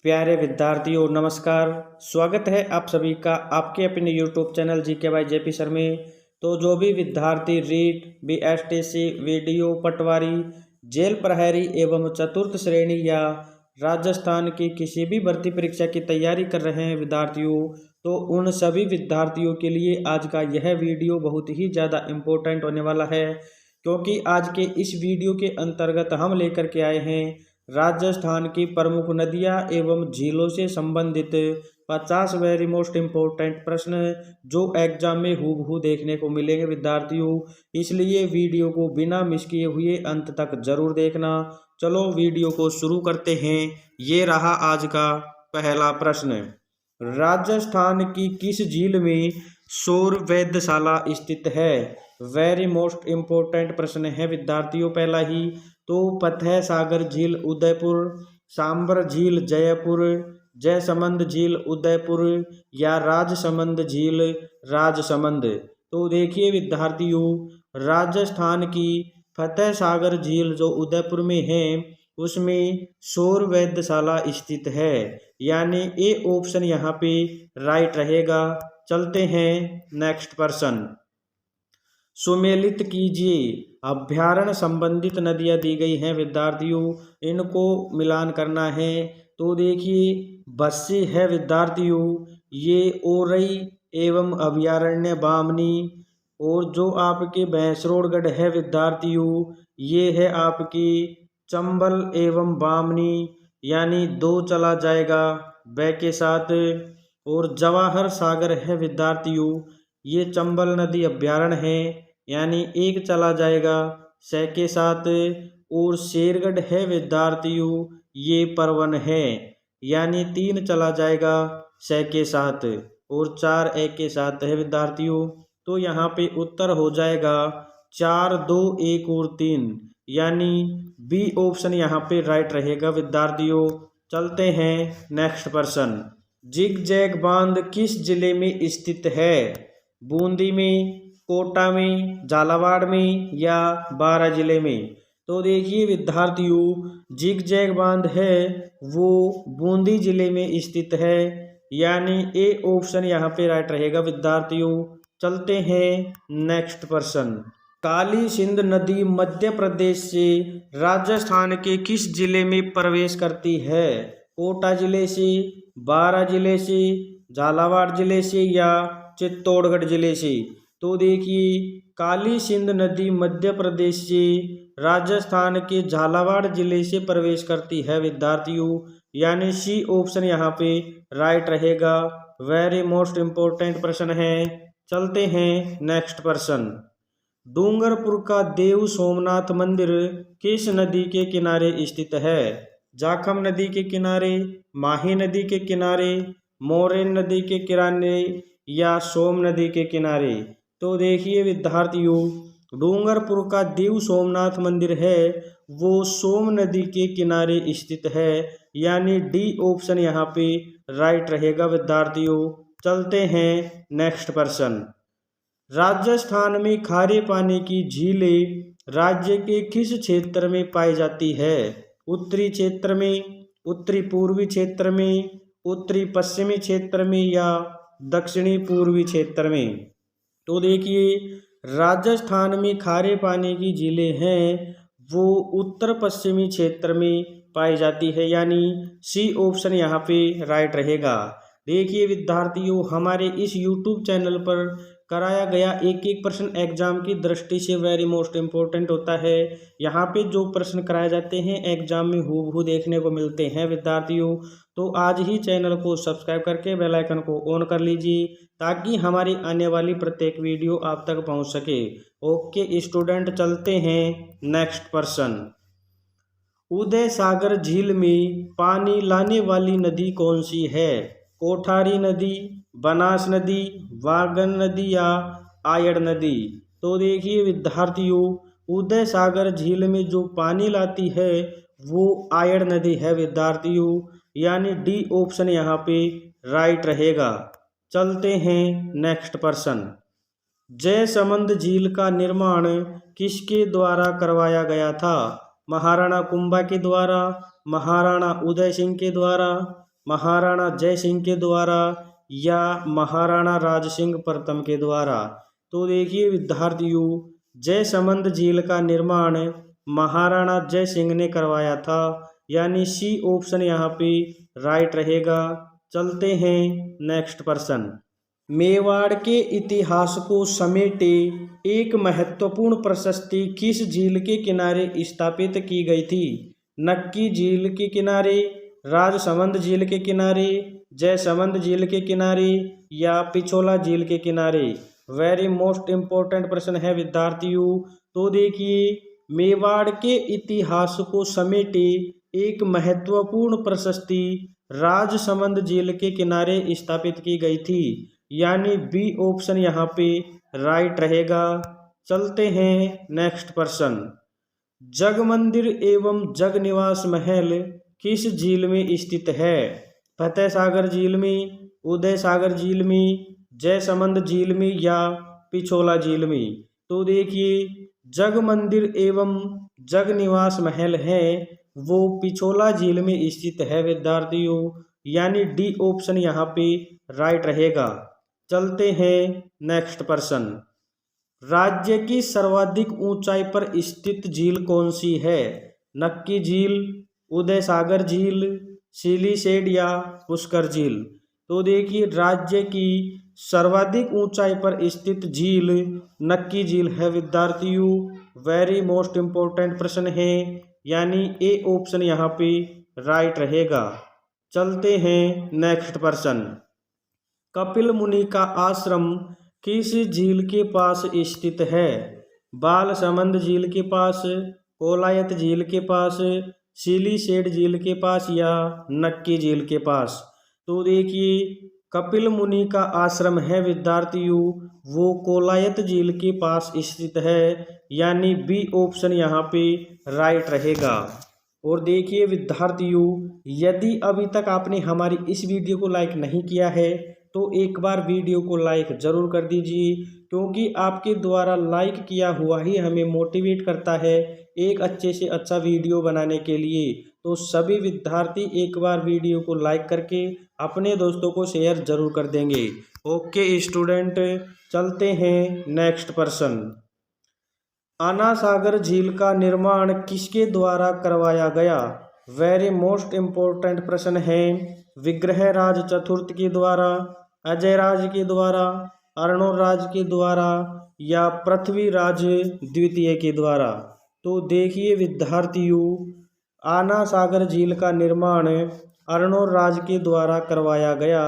प्यारे विद्यार्थियों नमस्कार। स्वागत है आप सभी का आपके अपने YouTube channel GK by JP sir में। तो जो भी विद्यार्थी रीट बीएसटीसी वीडियो पटवारी जेल प्रहरी एवं चतुर्थ श्रेणी या राजस्थान की किसी भी भर्ती परीक्षा की तैयारी कर रहे हैं विद्यार्थियों, तो उन सभी विद्यार्थियों के लिए आज का यह वीडियो बहुत ही ज़्यादा इम्पोर्टेंट होने वाला है, क्योंकि आज के इस वीडियो के अंतर्गत हम लेकर के आए हैं राजस्थान की प्रमुख नदियां एवं झीलों से संबंधित 50 वेरी मोस्ट इम्पोर्टेंट प्रश्न जो एग्जाम में हूबहू देखने को मिलेंगे विद्यार्थियों। इसलिए वीडियो को बिना मिस किए हुए अंत तक जरूर देखना। चलो वीडियो को शुरू करते हैं। ये रहा आज का पहला प्रश्न। राजस्थान की किस झील में सौर वेधशाला स्थित है? वेरी मोस्ट इम्पोर्टेंट प्रश्न है विद्यार्थियों पहला ही। तो फतेह सागर झील उदयपुर, सांबर झील जयपुर, जयसमंद झील उदयपुर या राजसमंद झील राजसमंद। तो देखिए विद्यार्थियों, राजस्थान की फतेह सागर झील जो उदयपुर में है उसमें सौर वेधशाला स्थित है, यानी ए ऑप्शन यहाँ पे राइट रहेगा। चलते हैं नेक्स्ट पर्सन। सुमेलित कीजिए। अभ्यारण्य संबंधित नदियां दी गई हैं विद्यार्थियों, इनको मिलान करना है। तो देखिए बस्सी है विद्यार्थियों, ये ओरई एवं अभ्यारण्य बामनी। और जो आपके भैंसरोडगढ़ है विद्यार्थियों, ये है आपकी चंबल एवं बामनी, यानी 2 चला जाएगा बै के साथ। और जवाहर सागर है विद्यार्थियों, ये चंबल नदी अभ्यारण्य है, यानी 1 चला जाएगा से के साथ। और शेरगढ़ है विद्यार्थियों, ये परवन है, यानी 3 चला जाएगा से के साथ। और 4 एक के साथ है विद्यार्थियों। तो यहाँ पे उत्तर हो जाएगा 4, 2, 1 और 3, यानी बी ऑप्शन यहाँ पे राइट रहेगा विद्यार्थियों। चलते हैं नेक्स्ट पर्सन। जिग जैग बांध किस जिले में स्थित है? बूंदी में, कोटा में, झालावाड़ में या बारां जिले में? तो देखिए विद्यार्थियों, जिग जैग बांध है वो बूंदी जिले में स्थित है, यानी ए ऑप्शन यहाँ पे राइट रहेगा विद्यार्थियों। चलते हैं नेक्स्ट पर्सन। काली सिंध नदी मध्य प्रदेश से राजस्थान के किस जिले में प्रवेश करती है? कोटा जिले से, बारां जिले से, झालावाड़ जिले से या चित्तौड़गढ़ जिले से? तो देखिए काली सिंध नदी मध्य प्रदेश से राजस्थान के झालावाड़ जिले से प्रवेश करती है विद्यार्थियों, यानी सी ऑप्शन यहाँ पे राइट रहेगा। वेरी मोस्ट इम्पोर्टेंट प्रश्न है। चलते हैं नेक्स्ट पर्सन। डूंगरपुर का देव सोमनाथ मंदिर किस नदी के किनारे स्थित है? जाखम नदी के किनारे, माही नदी के किनारे, मोरेन नदी के किनारे या सोम नदी के किनारे? तो देखिए विद्यार्थियों, डूंगरपुर का देव सोमनाथ मंदिर है वो सोम नदी के किनारे स्थित है, यानी डी ऑप्शन यहाँ पे राइट रहेगा विद्यार्थियों। चलते हैं नेक्स्ट पर्सन। राजस्थान में खारे पानी की झीलें राज्य के किस क्षेत्र में पाई जाती है? उत्तरी क्षेत्र में, उत्तरी पूर्वी क्षेत्र में, उत्तरी पश्चिमी क्षेत्र में या दक्षिणी पूर्वी क्षेत्र में? तो देखिए राजस्थान में खारे पानी की झीलें हैं वो उत्तर पश्चिमी क्षेत्र में पाई जाती है, यानी सी ऑप्शन यहाँ पे राइट रहेगा। देखिए विद्यार्थियों, हमारे इस YouTube चैनल पर कराया गया एक एक प्रश्न एग्जाम की दृष्टि से वेरी मोस्ट इम्पोर्टेंट होता है। यहाँ पे जो प्रश्न कराए जाते हैं एग्जाम में हूबहू देखने को मिलते हैं विद्यार्थियों। तो आज ही चैनल को सब्सक्राइब करके बेल आइकन को ऑन कर लीजिए ताकि हमारी आने वाली प्रत्येक वीडियो आप तक पहुँच सके। ओके स्टूडेंट, चलते हैं नेक्स्ट पर्सन। उदय सागर झील में पानी लाने वाली नदी कौन सी है? कोठारी नदी, बनास नदी, वागन नदी या आयड़ नदी? तो देखिए विद्यार्थियों, उदय सागर झील में जो पानी लाती है वो आयड़ नदी है विद्यार्थियों, यानी डी ऑप्शन यहाँ पे राइट रहेगा। चलते हैं नेक्स्ट पर्सन। जयसमंद झील का निर्माण किसके द्वारा करवाया गया था? महाराणा कुंभा के द्वारा, महाराणा उदय सिंह के द्वारा, महाराणा जय सिंह के द्वारा या महाराणा राज सिंह प्रथम के द्वारा। तो देखिए विद्यार्थियों, जयसमंद झील का निर्माण महाराणा जय सिंह ने करवाया था, यानी सी ऑप्शन यहाँ पे राइट रहेगा। चलते हैं नेक्स्ट प्रश्न। मेवाड़ के इतिहास को समेटे एक महत्वपूर्ण प्रशस्ति किस झील के किनारे स्थापित की गई थी? नक्की झील के किनारे, राजसमंद झील के किनारे, जयसमंद झील के किनारे या पिछोला झील के किनारे। वेरी मोस्ट इम्पोर्टेंट प्रश्न है विद्यार्थियों। तो देखिए, मेवाड़ के इतिहास को समेटे एक महत्वपूर्ण प्रशस्ति राजसमंद झील के किनारे स्थापित की गई थी, यानी बी ऑप्शन यहाँ पे राइट रहेगा। चलते हैं नेक्स्ट प्रश्न। जग मंदिर एवं जग निवास महल किस झील में स्थित है? फतेह सागर झील में, उदय सागर झील में, जयसमंद झील में या पिछोला झील में। तो देखिए, जग मंदिर एवं जग निवास महल है वो पिछोला झील में स्थित है विद्यार्थियों, यानी डी ऑप्शन यहाँ पे राइट रहेगा। चलते हैं नेक्स्ट प्रश्न। राज्य की सर्वाधिक ऊंचाई पर स्थित झील कौन सी है? नक्की झील, उदय सागर झील, सिलीसेड या पुष्कर झील। तो देखिए, राज्य की सर्वाधिक ऊंचाई पर स्थित झील नक्की झील है विद्यार्थियों। वेरी मोस्ट इम्पोर्टेंट प्रश्न है, यानी ए ऑप्शन यहाँ पे राइट रहेगा। चलते हैं नेक्स्ट प्रश्न। कपिल मुनि का आश्रम किस झील के पास स्थित है? बालसमंद झील के पास, कोलायत झील के पास, सिलीसेड झील के पास या नक्की झील के पास। तो देखिए, कपिल मुनि का आश्रम है विद्यार्थियों वो कोलायत झील के पास स्थित है, यानी बी ऑप्शन यहाँ पे राइट रहेगा। और देखिए विद्यार्थियों, यदि अभी तक आपने हमारी इस वीडियो को लाइक नहीं किया है तो एक बार वीडियो को लाइक ज़रूर कर दीजिए, क्योंकि आपके द्वारा लाइक किया हुआ ही हमें मोटिवेट करता है एक अच्छे से अच्छा वीडियो बनाने के लिए। तो सभी विद्यार्थी एक बार वीडियो को लाइक करके अपने दोस्तों को शेयर ज़रूर कर देंगे। ओके स्टूडेंट, चलते हैं नेक्स्ट प्रश्न। आना सागर झील का निर्माण किसके द्वारा करवाया गया? वेरी मोस्ट इम्पोर्टेंट प्रश्न है। विग्रहराज चतुर्थ के द्वारा, अजयराज के द्वारा, अर्णोराज के द्वारा या पृथ्वीराज द्वितीय के द्वारा। तो देखिए विद्यार्थियों, आना सागर झील का निर्माण अर्णोराज के द्वारा करवाया गया,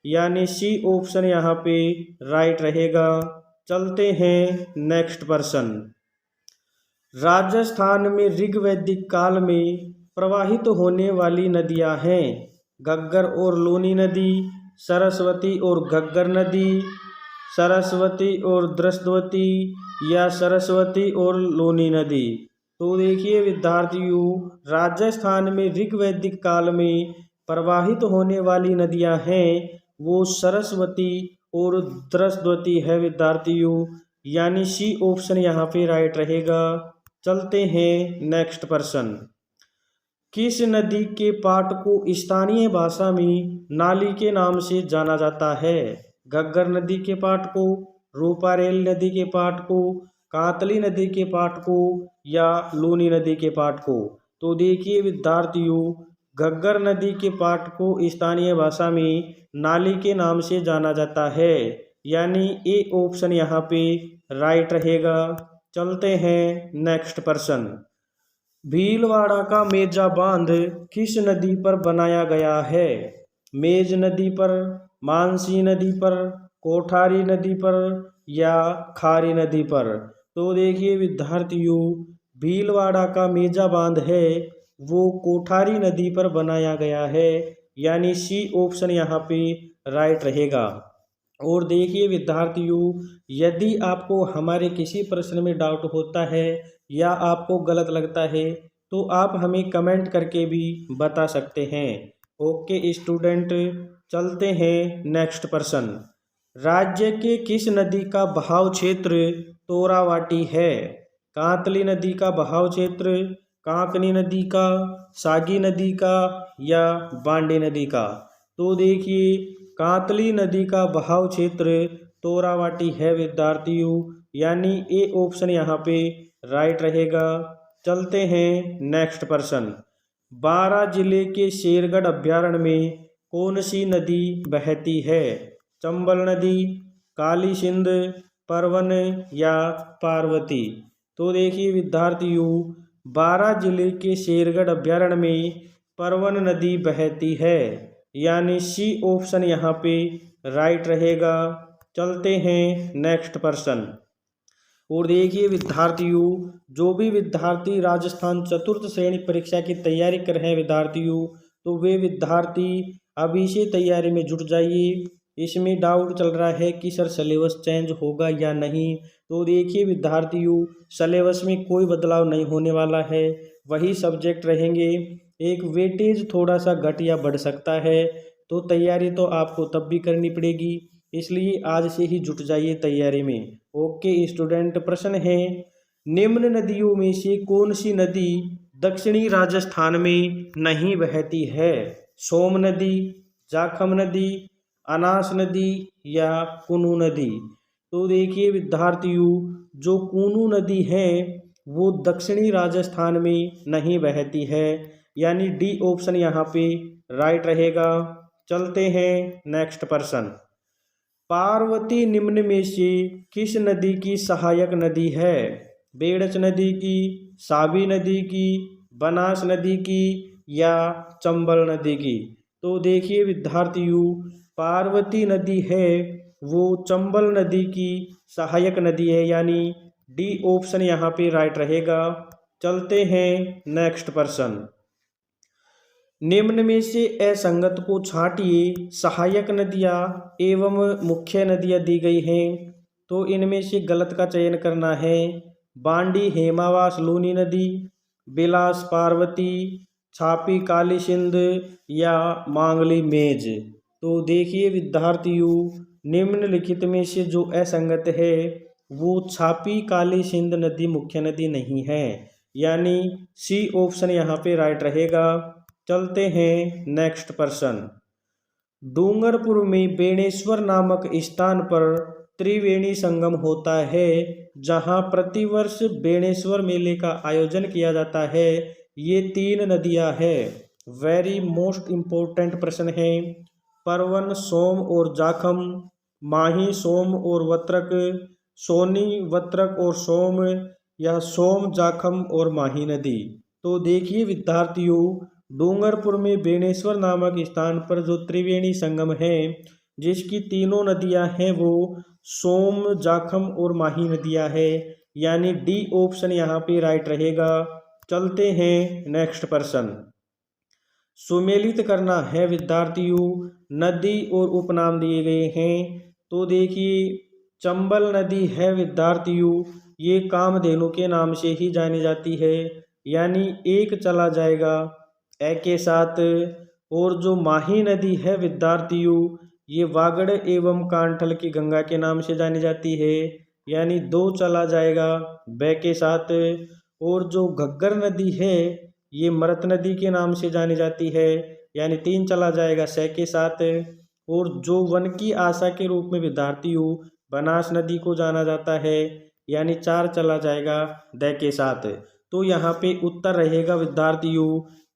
यानी सी ऑप्शन यहाँ पे राइट रहेगा। चलते हैं नेक्स्ट प्रश्न। राजस्थान में ऋग्वैदिक काल में प्रवाहित होने वाली नदियां हैं घग्गर और लूनी नदी, सरस्वती और घग्गर नदी, सरस्वती और द्रष्टवती या सरस्वती और लूनी नदी। तो देखिए विद्यार्थियों, राजस्थान में ऋग्वैदिक काल में प्रवाहित होने वाली नदियां हैं वो सरस्वती और द्रष्टवती है विद्यार्थियों, यानी सी ऑप्शन यहाँ पे राइट रहेगा। चलते हैं नेक्स्ट प्रश्न। किस नदी के पाट को स्थानीय भाषा में नाली के नाम से जाना जाता है? घग्गर नदी के पाट को, रूपारेल नदी के पाट को, कातली नदी के पाट को या लूनी नदी के पाट को। तो देखिए विद्यार्थियों, घग्गर नदी के पाट को स्थानीय भाषा में नाली के नाम से जाना जाता है, यानी ए ऑप्शन यहाँ पे राइट रहेगा। चलते हैं नेक्स्ट प्रश्न। भीलवाड़ा का मेजा बांध किस नदी पर बनाया गया है? मेज नदी पर, मानसी नदी पर, कोठारी नदी पर या खारी नदी पर। तो देखिए विद्यार्थियों, भीलवाड़ा का मेजा बांध है वो कोठारी नदी पर बनाया गया है, यानी सी ऑप्शन यहाँ पे राइट रहेगा। और देखिए विद्यार्थियों, यदि आपको हमारे किसी प्रश्न में डाउट होता है या आपको गलत लगता है तो आप हमें कमेंट करके भी बता सकते हैं। ओके स्टूडेंट, चलते हैं नेक्स्ट प्रश्न। राज्य के किस नदी का बहाव क्षेत्र तोरावाटी है? कांतली नदी का बहाव क्षेत्र, कांकनी नदी का, सागी नदी का या बांडे नदी का? तो देखिए कांतली नदी का बहाव क्षेत्र तोरावाटी है विद्यार्थियों, यानी ए ऑप्शन यहाँ पे राइट रहेगा। चलते हैं नेक्स्ट प्रश्न। बारां जिले के शेरगढ़ अभ्यारण्य में कौन सी नदी बहती है? चंबल नदी, काली सिंध, परवन या पार्वती? तो देखिए विद्यार्थियों बारां जिले के शेरगढ़ अभ्यारण्य में परवन नदी बहती है, यानी सी ऑप्शन यहाँ पे राइट रहेगा। चलते हैं नेक्स्ट प्रश्न। और देखिए विद्यार्थियों जो भी विद्यार्थी राजस्थान चतुर्थ श्रेणी परीक्षा की तैयारी कर रहे हैं विद्यार्थियों, तो वे विद्यार्थी अभी से तैयारी में जुट जाइए। इसमें डाउट चल रहा है कि सर सिलेबस चेंज होगा या नहीं, तो देखिए विद्यार्थियों सिलेबस में कोई बदलाव नहीं होने वाला है, वही सब्जेक्ट रहेंगे। एक वेटेज थोड़ा सा घट या बढ़ सकता है, तो तैयारी तो आपको तब भी करनी पड़ेगी, इसलिए आज से ही जुट जाइए तैयारी में। ओके स्टूडेंट, प्रश्न है निम्न नदियों में से कौन सी नदी दक्षिणी राजस्थान में नहीं बहती है? सोम नदी, जाखम नदी, अनास नदी या कुनू नदी? तो देखिए विद्यार्थियों जो कुनू नदी है वो दक्षिणी राजस्थान में नहीं बहती है, यानी डी ऑप्शन यहाँ पे राइट रहेगा। चलते हैं नेक्स्ट प्रश्न। पार्वती निम्न में से किस नदी की सहायक नदी है? बेड़च नदी की, साबी नदी की, बनास नदी की या चंबल नदी की? तो देखिए विद्यार्थियों पार्वती नदी है वो चंबल नदी की सहायक नदी है, यानी डी ऑप्शन यहाँ पे राइट रहेगा। चलते हैं नेक्स्ट प्रश्न। निम्न में से असंगत को छांटिए, सहायक नदियाँ एवं मुख्य नदियाँ दी गई हैं, तो इनमें से गलत का चयन करना है। बांडी हेमावास लूनी नदी, बिलास पार्वती, छापी काली सिंध या मांगली मेज? तो देखिए विद्यार्थियों निम्नलिखित में से जो असंगत है वो छापी काली सिंध नदी मुख्य नदी नहीं है, यानी सी ऑप्शन यहाँ पे राइट रहेगा। चलते हैं नेक्स्ट प्रश्न। डूंगरपुर में बेणेश्वर नामक स्थान पर त्रिवेणी संगम होता है, जहां प्रतिवर्ष बेणेश्वर मेले का आयोजन किया जाता है। ये 3 नदियां हैं। वेरी मोस्ट इम्पोर्टेंट प्रश्न है। परवन, सोम और जाखम, माही, सोम और वत्रक, सोनी, वत्रक और सोम या सोम, जाखम और माही नदी? तो देखिए विद्यार्थियों डूंगरपुर में बेणेश्वर नामक स्थान पर जो त्रिवेणी संगम है जिसकी 3 नदियां हैं वो सोम, जाखम और माही नदियां है, यानी डी ऑप्शन यहाँ पे राइट रहेगा। चलते हैं नेक्स्ट प्रश्न। सुमेलित करना है विद्यार्थियों, नदी और उपनाम दिए गए हैं। तो देखिए चंबल नदी है विद्यार्थियों, ये कामधेनु के नाम से ही जानी जाती है, यानी एक चला जाएगा ए के साथ। और जो माही नदी है विद्यार्थियों ये वागड़ एवं कांठल की गंगा के नाम से जानी जाती है, यानी 2 चला जाएगा बे के साथ। और जो घग्गर नदी है ये मरत नदी के नाम से जानी जाती है, यानी 3 चला जाएगा से के साथ। और जो वन की आशा के रूप में विद्यार्थियों बनास नदी को जाना जाता है, यानी 4 चला जाएगा द के साथ। तो यहाँ पे उत्तर रहेगा विद्यार्थियों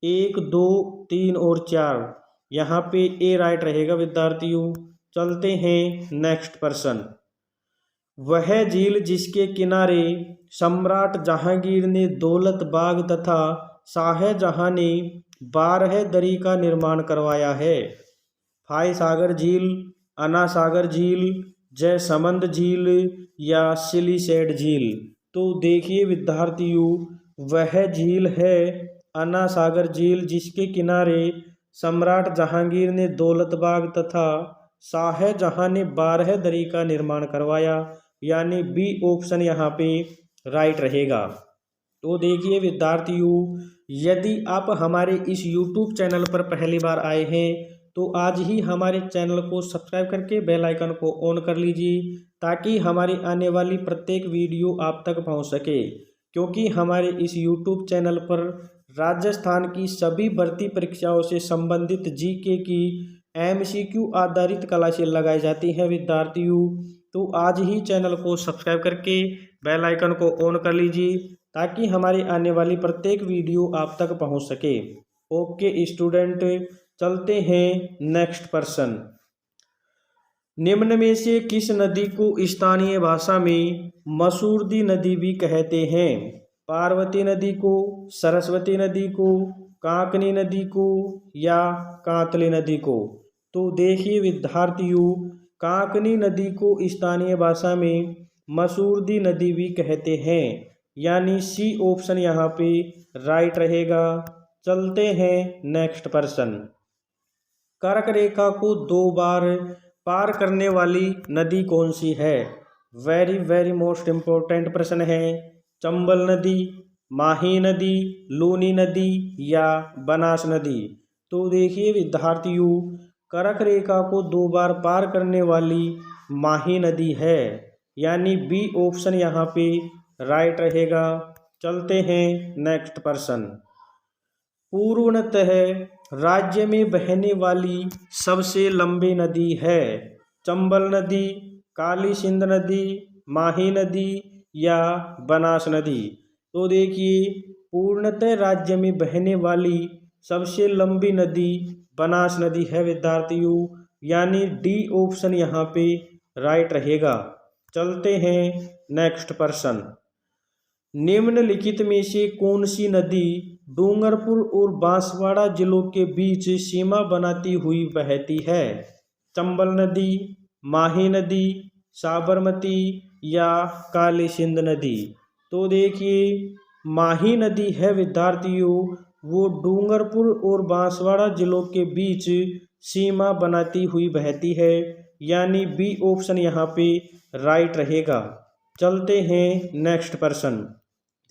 1, 2, 3 और 4, यहाँ पे ए राइट रहेगा विद्यार्थियों। चलते हैं नेक्स्ट प्रश्न। वह झील जिसके किनारे सम्राट जहांगीर ने दौलत बाग तथा शाहजहां ने 12 दरी का निर्माण करवाया है? फाय सागर झील, अन्ना सागर झील, जयसमंद झील या सिलीसेड झील? तो देखिए विद्यार्थियों वह झील है अन्ना सागर झील जिसके किनारे सम्राट जहांगीर ने दौलत बाग तथा शाहजहां ने 12 दरी का निर्माण करवाया, यानी बी ऑप्शन यहाँ पे राइट रहेगा। तो देखिए विद्यार्थियों यदि आप हमारे इस YouTube चैनल पर पहली बार आए हैं तो आज ही हमारे चैनल को सब्सक्राइब करके बेल आइकन को ऑन कर लीजिए ताकि हमारी आने वाली प्रत्येक वीडियो आप तक पहुंच सके, क्योंकि हमारे इस YouTube चैनल पर राजस्थान की सभी भर्ती परीक्षाओं से संबंधित जीके की एमसीक्यू आधारित क्लासेस लगाई जाती हैं विद्यार्थियों। तो आज ही चैनल को सब्सक्राइब करके बेल आइकन को ऑन कर लीजिए ताकि हमारी आने वाली प्रत्येक वीडियो आप तक पहुंच सके। ओके स्टूडेंट, चलते हैं नेक्स्ट पर्सन। निम्न में से किस नदी को स्थानीय भाषा में मसूरदी नदी भी कहते हैं? पार्वती नदी को, सरस्वती नदी को, काकनी नदी को या कांतली नदी को? तो देखिए विद्यार्थियों, काकनी नदी को स्थानीय भाषा में मसूरदी नदी भी कहते हैं, यानी सी ऑप्शन यहाँ पे राइट रहेगा। चलते हैं नेक्स्ट पर्सन। कर्क रेखा को 2 बार पार करने वाली नदी कौन सी है? वेरी वेरी मोस्ट इम्पोर्टेंट प्रश्न है। चंबल नदी, माही नदी, लूनी नदी या बनास नदी? तो देखिए विद्यार्थियों, कर्क रेखा को 2 बार पार करने वाली माही नदी है, यानी बी ऑप्शन यहाँ पे राइट रहेगा। चलते हैं नेक्स्ट पर्सन। पूर्णतः राज्य में बहने वाली सबसे लंबी नदी है? चंबल नदी, काली सिंध नदी, माही नदी या बनास नदी? तो देखिए, पूर्णतः राज्य में बहने वाली सबसे लंबी नदी बनास नदी है विद्यार्थियों, यानी डी ऑप्शन यहाँ पे राइट रहेगा। चलते हैं नेक्स्ट पर्सन। निम्नलिखित में से कौन सी नदी डूंगरपुर और बांसवाड़ा जिलों के बीच सीमा बनाती हुई बहती है? चंबल नदी, माही नदी, साबरमती या काली सिंध नदी? तो देखिए, माही नदी है विद्यार्थियों, वो डूंगरपुर और बांसवाड़ा जिलों के बीच सीमा बनाती हुई बहती है, यानी बी ऑप्शन यहाँ पे राइट रहेगा। चलते हैं नेक्स्ट पर्सन।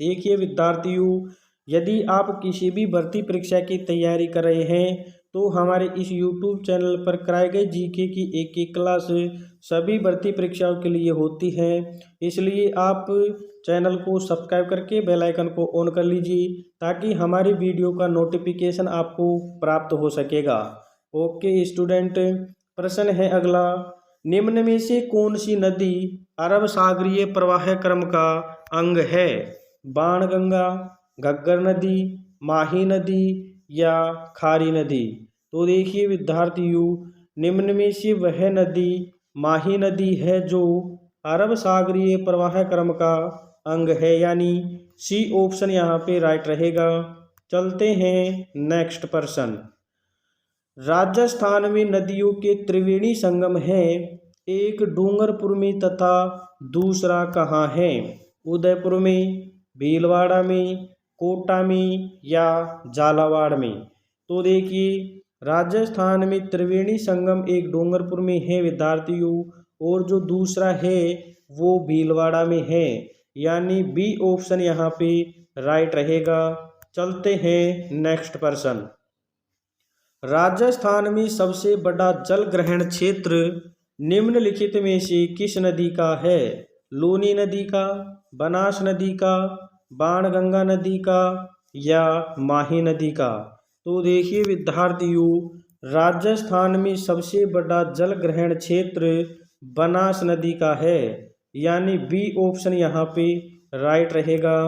देखिए विद्यार्थियों, यदि आप किसी भी भर्ती परीक्षा की तैयारी कर रहे हैं तो हमारे इस YouTube चैनल पर कराए गए जीके की एक क्लास सभी भर्ती परीक्षाओं के लिए होती है, इसलिए आप चैनल को सब्सक्राइब करके बेल आइकन को ऑन कर लीजिए ताकि हमारी वीडियो का नोटिफिकेशन आपको प्राप्त हो सकेगा। ओके स्टूडेंट, प्रश्न है अगला। निम्न में से कौन सी नदी अरब सागरीय प्रवाह क्रम का अंग है? बाणगंगा, घग्गर नदी, माही नदी या खारी नदी? तो देखिए विद्यार्थियों, निम्न में से वह नदी माही नदी है जो अरब सागरीय प्रवाह क्रम का अंग है, यानी सी ऑप्शन यहाँ पे राइट रहेगा। चलते हैं नेक्स्ट पर्सन। राजस्थान में नदियों के त्रिवेणी संगम है, एक डूंगरपुर में तथा दूसरा कहाँ है? उदयपुर में, भीलवाड़ा में, कोटा में या झालावाड़ में? तो देखिए, राजस्थान में त्रिवेणी संगम एक डूंगरपुर में है विद्यार्थियों, और जो दूसरा है वो भीलवाड़ा में है, यानी बी ऑप्शन यहाँ पे राइट रहेगा। चलते हैं नेक्स्ट पर्सन। राजस्थान में सबसे बड़ा जल ग्रहण क्षेत्र निम्नलिखित में से किस नदी का है? लूनी नदी का, बनास नदी का, बाणगंगा नदी का या माही नदी का? तो देखिए विद्यार्थियों, राजस्थान में सबसे बड़ा जल ग्रहण क्षेत्र बनास नदी का है, यानी बी ऑप्शन यहाँ पे राइट रहेगा।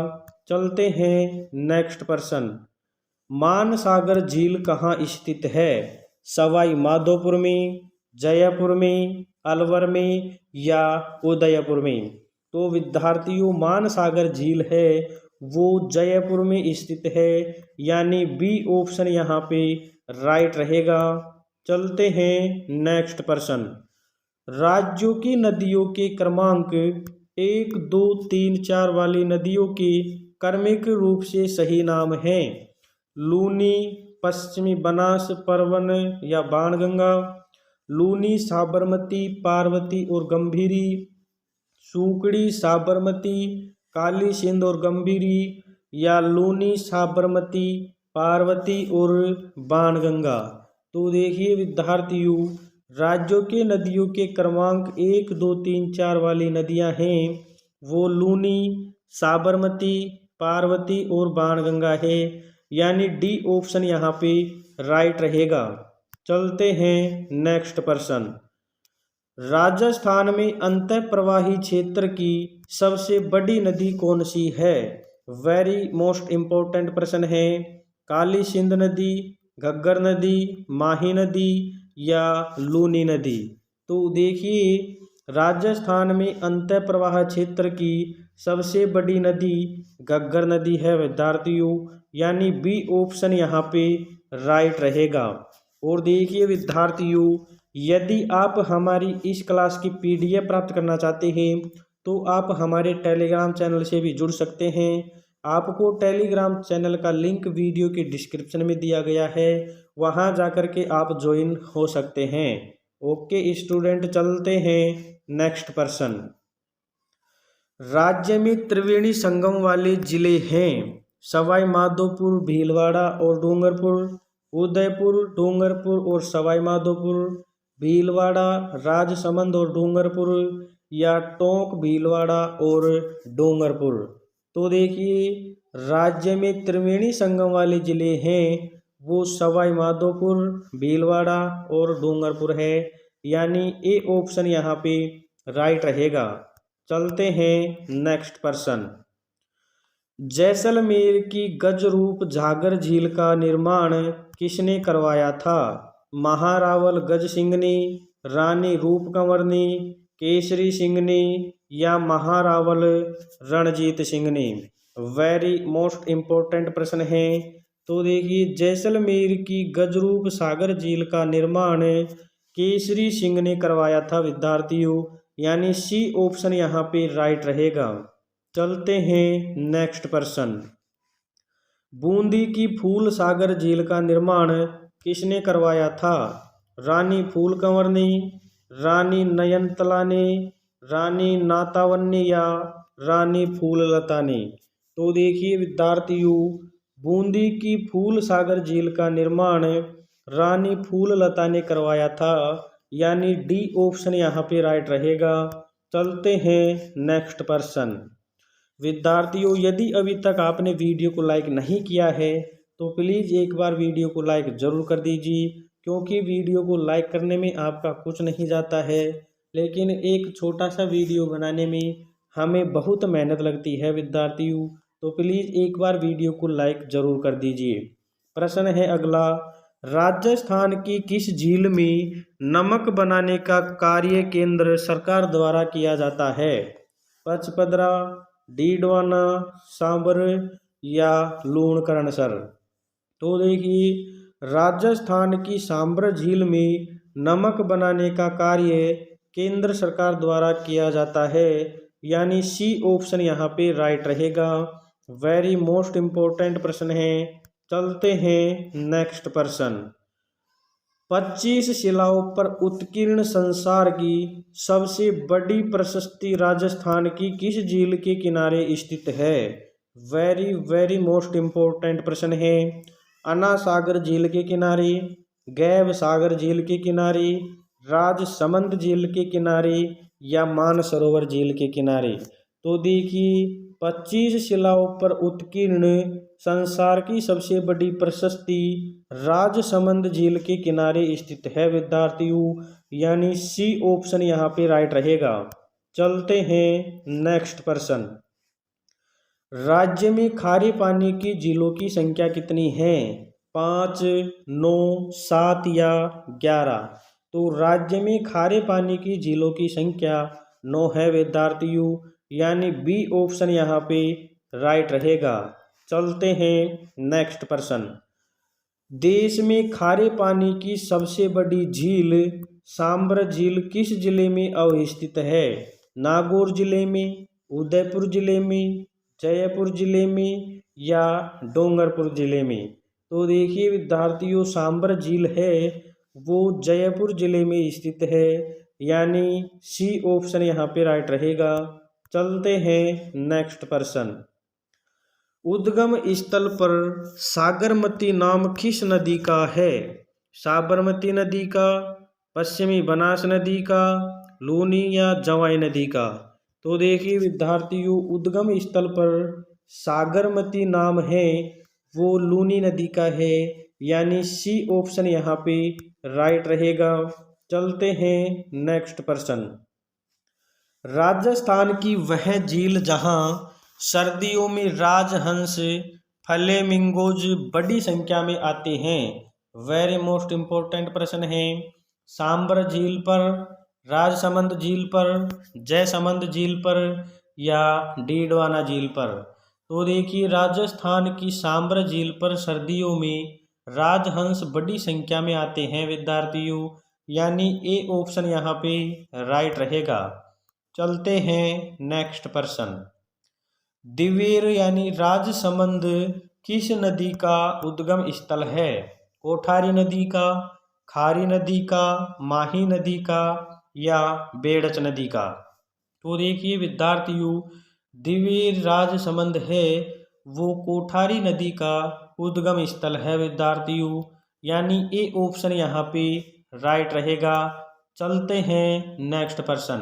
चलते हैं नेक्स्ट पर्सन। मानसागर झील कहाँ स्थित है? सवाई माधोपुर में, जयपुर में, अलवर में या उदयपुर में? तो विद्यार्थियों, मानसागर झील है वो जयपुर में स्थित है, यानी बी ऑप्शन यहाँ पे राइट रहेगा। चलते हैं नेक्स्ट पर्सन। राज्यों की नदियों के क्रमांक 1, 2, 3, 4 वाली नदियों के क्रमिक रूप से सही नाम हैं? लूनी, पश्चिमी बनास, परवन या बाणगंगा? लूनी, साबरमती, पार्वती और गंभीरी? सूकड़ी, साबरमती, काली सिंध और गंभीरी या लूनी, साबरमती, पार्वती और बाणगंगा? तो देखिए विद्यार्थियों, राज्यों के नदियों के क्रमांक 1, 2, 3, 4 वाली नदियां हैं वो लूनी, साबरमती, पार्वती और बाणगंगा है, यानी डी ऑप्शन यहाँ पे राइट रहेगा। चलते हैं नेक्स्ट प्रश्न। राजस्थान में अंतः प्रवाही क्षेत्र की सबसे बड़ी नदी कौन सी है? वेरी मोस्ट इम्पोर्टेंट प्रश्न है। काली सिंध नदी, घग्गर नदी, माही नदी या लूनी नदी? तो देखिए राजस्थान में अंतः प्रवाह क्षेत्र की सबसे बड़ी नदी घग्गर नदी है विद्यार्थियों, यानी बी ऑप्शन यहाँ पे राइट रहेगा। और देखिए विद्यार्थियों, यदि आप हमारी इस क्लास की पीडीएफ प्राप्त करना चाहते हैं तो आप हमारे टेलीग्राम चैनल से भी जुड़ सकते हैं। आपको टेलीग्राम चैनल का लिंक वीडियो के डिस्क्रिप्शन में दिया गया है, वहां जाकर के आप ज्वाइन हो सकते हैं। ओके स्टूडेंट, चलते हैं नेक्स्ट प्रश्न। राज्य में त्रिवेणी संगम वाले जिले हैं सवाई माधोपुर, भीलवाड़ा और डूंगरपुर। उदयपुर, डूंगरपुर और सवाई माधोपुर, भीलवाड़ा, राजसमंद और डूंगरपुर या टोंक, भीलवाड़ा और डूंगरपुर? तो देखिए राज्य में त्रिवेणी संगम वाले जिले हैं वो सवाई माधोपुर, भीलवाड़ा और डूंगरपुर है, यानी ए ऑप्शन यहाँ पे राइट रहेगा। चलते हैं नेक्स्ट प्रश्न। जैसलमेर की गजरूप झागर झील का निर्माण किसने करवाया था? महारावल गज सिंह ने, रानी रूपकंवर ने, केसरी सिंह ने या महारावल रणजीत सिंह ने? वेरी मोस्ट इम्पोर्टेंट प्रश्न है। तो देखिए जैसलमेर की गजरूप सागर झील का निर्माण केसरी सिंह ने करवाया था विद्यार्थियों, यानी सी ऑप्शन यहाँ पे राइट रहेगा। चलते हैं नेक्स्ट प्रश्न। बूंदी की फूल सागर झील का निर्माण किसने करवाया था? रानी फूलकंवर ने, रानी नयनतला ने, रानी नातावन्नी या रानी फूललता ने? तो देखिए विद्यार्थियों, बूंदी की फूल सागर झील का निर्माण रानी फूललता ने करवाया था, यानी डी ऑप्शन यहाँ पे राइट रहेगा। चलते हैं नेक्स्ट प्रश्न। विद्यार्थियों, यदि अभी तक आपने वीडियो को लाइक नहीं किया है तो प्लीज़ एक बार वीडियो को लाइक ज़रूर कर दीजिए, क्योंकि वीडियो को लाइक करने में आपका कुछ नहीं जाता है, लेकिन एक छोटा सा वीडियो बनाने में हमें बहुत मेहनत लगती है विद्यार्थियों। तो प्लीज़ एक बार वीडियो को लाइक ज़रूर कर दीजिए। प्रश्न है अगला। राजस्थान की किस झील में नमक बनाने का कार्य केंद्र सरकार द्वारा किया जाता है? पचपदरा, डीडवाना, सांबर या लूणकरणसर? तो देखिए राजस्थान की सांबर झील में नमक बनाने का कार्य केंद्र सरकार द्वारा किया जाता है, यानी सी ऑप्शन यहाँ पे राइट रहेगा। वेरी मोस्ट इम्पोर्टेंट प्रश्न है। चलते हैं नेक्स्ट प्रश्न। 25 शिलाओं पर उत्कीर्ण संसार की सबसे बड़ी प्रशस्ति राजस्थान की किस झील के किनारे स्थित है? वेरी वेरी मोस्ट इम्पोर्टेंट प्रश्न है। अन्ना सागर झील के किनारे, गैब सागर झील के किनारे, राजसमंद झील के किनारे या मानसरोवर झील के किनारे? तो देखिए 25 शिलाओं पर उत्कीर्ण संसार की सबसे बड़ी प्रशस्ति राजसमंद झील के किनारे स्थित है विद्यार्थियों, यानी सी ऑप्शन यहाँ पे राइट रहेगा। चलते हैं नेक्स्ट प्रश्न। राज्य में खारे पानी की झीलों की संख्या कितनी है? 5, 9, 7 या 11? तो राज्य में खारे पानी की झीलों की संख्या 9 है विद्यार्थियों, यानी बी ऑप्शन यहाँ पे राइट रहेगा। चलते हैं नेक्स्ट प्रश्न। देश में खारे पानी की सबसे बड़ी झील सांबर झील किस जिले में अवस्थित है? नागौर जिले में, उदयपुर जिले में, जयपुर जिले में या डूंगरपुर जिले में? तो देखिए विद्यार्थियों, सांबर झील है वो जयपुर जिले में स्थित है, यानी सी ऑप्शन यहाँ पे राइट रहेगा। चलते हैं नेक्स्ट प्रश्न। उद्गम स्थल पर सागरमती नाम किस नदी का है? साबरमती नदी का, पश्चिमी बनास नदी का, लूनी या जवाई नदी का? तो देखिए विद्यार्थियों, उद्गम स्थल पर सागरमती नाम है वो लूनी नदी का है, यानी सी ऑप्शन यहाँ पे राइट रहेगा। चलते हैं नेक्स्ट प्रश्न। राजस्थान की वह झील जहाँ सर्दियों में राजहंस फ्लेमिंगोज बड़ी संख्या में आते हैं, वेरी मोस्ट इम्पोर्टेंट प्रश्न है। सांबर झील पर, राजसमंद झील पर, जयसमंद झील पर या डीडवाना झील पर। तो देखिए, राजस्थान की सांबर झील पर सर्दियों में राजहंस बड़ी संख्या में आते हैं विद्यार्थियों, यानी ए ऑप्शन यहाँ पे राइट रहेगा। चलते हैं नेक्स्ट प्रश्न। दिवेर यानी राजसमंद किस नदी का उद्गम स्थल है? कोठारी नदी का, खारी नदी का, माही नदी का या बेड़च नदी का। तो देखिए विद्यार्थियों, दिवेर राजसमंद है वो कोठारी नदी का उद्गम स्थल है विद्यार्थियों, यानी ए ऑप्शन यहाँ पे राइट रहेगा। चलते हैं नेक्स्ट प्रश्न।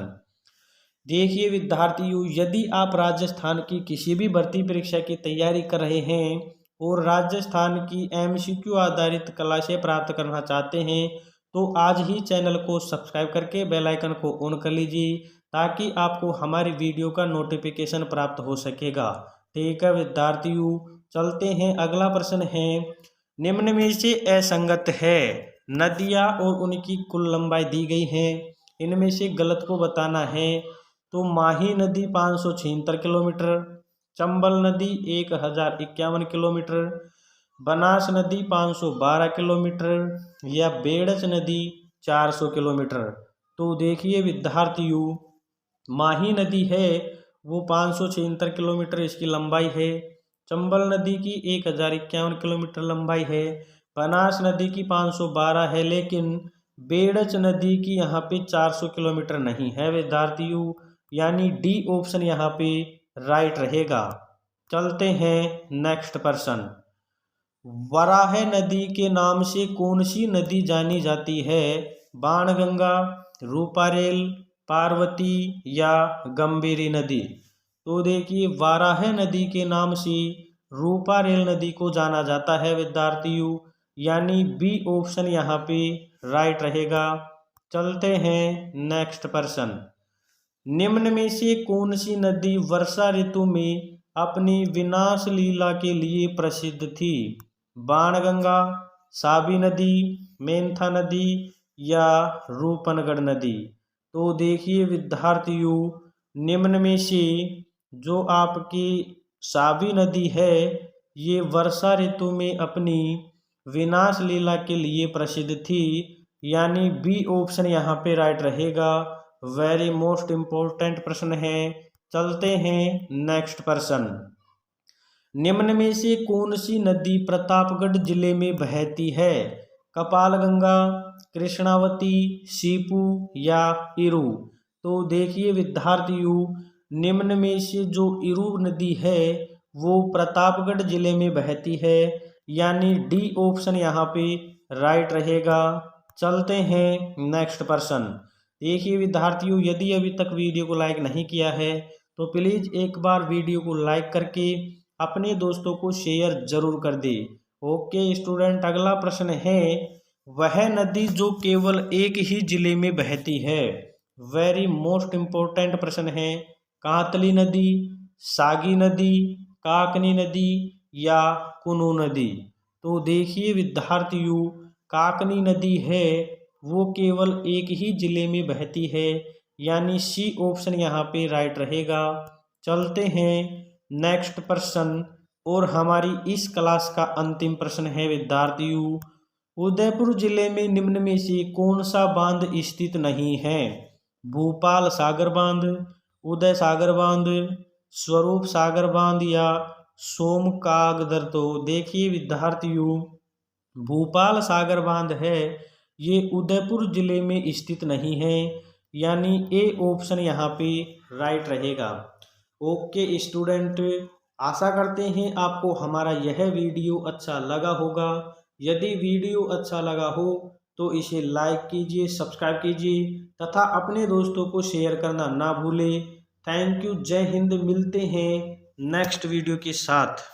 देखिए विद्यार्थियों, यदि आप राजस्थान की किसी भी भर्ती परीक्षा की तैयारी कर रहे हैं और राजस्थान की एमसीक्यू आधारित क्लासें प्राप्त करना चाहते हैं, तो आज ही चैनल को सब्सक्राइब करके बेल आइकन को ऑन कर लीजिए, ताकि आपको हमारी वीडियो का नोटिफिकेशन प्राप्त हो सकेगा। ठीक है विद्यार्थियों, चलते हैं। अगला प्रश्न है, निम्न में से असंगत है। नदियाँ और उनकी कुल लंबाई दी गई है, इनमें से गलत को बताना है। तो माही नदी 576 किलोमीटर, चंबल नदी 1051 किलोमीटर, बनास नदी 512 किलोमीटर या बेड़च नदी 400 किलोमीटर। तो देखिए विद्यार्थियों, माही नदी है वो 576 किलोमीटर इसकी लंबाई है, चंबल नदी की 1051 किलोमीटर लंबाई है, बनास नदी की 512 है, लेकिन बेड़च नदी की यहाँ पे 400 किलोमीटर नहीं है विद्यार्थियों, यानी डी ऑप्शन यहाँ पे राइट रहेगा। चलते हैं नेक्स्ट प्रश्न। वराह नदी के नाम से कौन सी नदी जानी जाती है? बाणगंगा, रूपारेल, पार्वती या गंभीरी नदी। तो देखिए, वाराह नदी के नाम से रूपारेल नदी को जाना जाता है विद्यार्थियों, यानी बी ऑप्शन यहाँ पे राइट रहेगा। चलते हैं नेक्स्ट प्रश्न। निम्न में से कौन सी नदी वर्षा ऋतु में अपनी विनाश लीला के लिए प्रसिद्ध थी? बाणगंगा, साबी नदी, मेंथा नदी या रूपनगढ़ नदी। तो देखिए विद्यार्थियों, निम्न में से जो आपकी साबी नदी है ये वर्षा ऋतु में अपनी विनाश लीला के लिए प्रसिद्ध थी, यानी बी ऑप्शन यहाँ पे राइट रहेगा। वेरी मोस्ट इम्पोर्टेंट प्रश्न है। चलते हैं नेक्स्ट प्रश्न। निम्न में से कौन सी नदी प्रतापगढ़ जिले में बहती है? कपालगंगा, कृष्णावती, सीपू या इरू। तो देखिए विद्यार्थियों, निम्न में से जो इरू नदी है वो प्रतापगढ़ जिले में बहती है, यानी डी ऑप्शन यहाँ पे राइट रहेगा। चलते हैं नेक्स्ट प्रश्न। देखिए विद्यार्थियों, यदि अभी तक वीडियो को लाइक नहीं किया है तो प्लीज़ एक बार वीडियो को लाइक करके अपने दोस्तों को शेयर जरूर कर दे। ओके स्टूडेंट, अगला प्रश्न है, वह नदी जो केवल एक ही जिले में बहती है। वेरी मोस्ट इम्पोर्टेंट प्रश्न है। कांतली नदी, सागी नदी, काकनी नदी या कुनू नदी। तो देखिए विद्यार्थियों, काकनी नदी है वो केवल एक ही जिले में बहती है, यानी सी ऑप्शन यहाँ पे राइट रहेगा। चलते हैं नेक्स्ट प्रश्न, और हमारी इस क्लास का अंतिम प्रश्न है विद्यार्थियों, उदयपुर जिले में निम्न में से कौन सा बांध स्थित नहीं है? भूपाल सागर बांध, उदय सागर बांध, स्वरूप सागर बांध या सोमकागदर। तो देखिए विद्यार्थियों, भूपाल सागर बांध है ये उदयपुर जिले में स्थित नहीं है, यानी ए ऑप्शन यहाँ पे राइट रहेगा। ओके स्टूडेंट, आशा करते हैं आपको हमारा यह वीडियो अच्छा लगा होगा। यदि वीडियो अच्छा लगा हो तो इसे लाइक कीजिए, सब्सक्राइब कीजिए तथा अपने दोस्तों को शेयर करना ना भूलें। थैंक यू, जय हिंद। मिलते हैं नेक्स्ट वीडियो के साथ।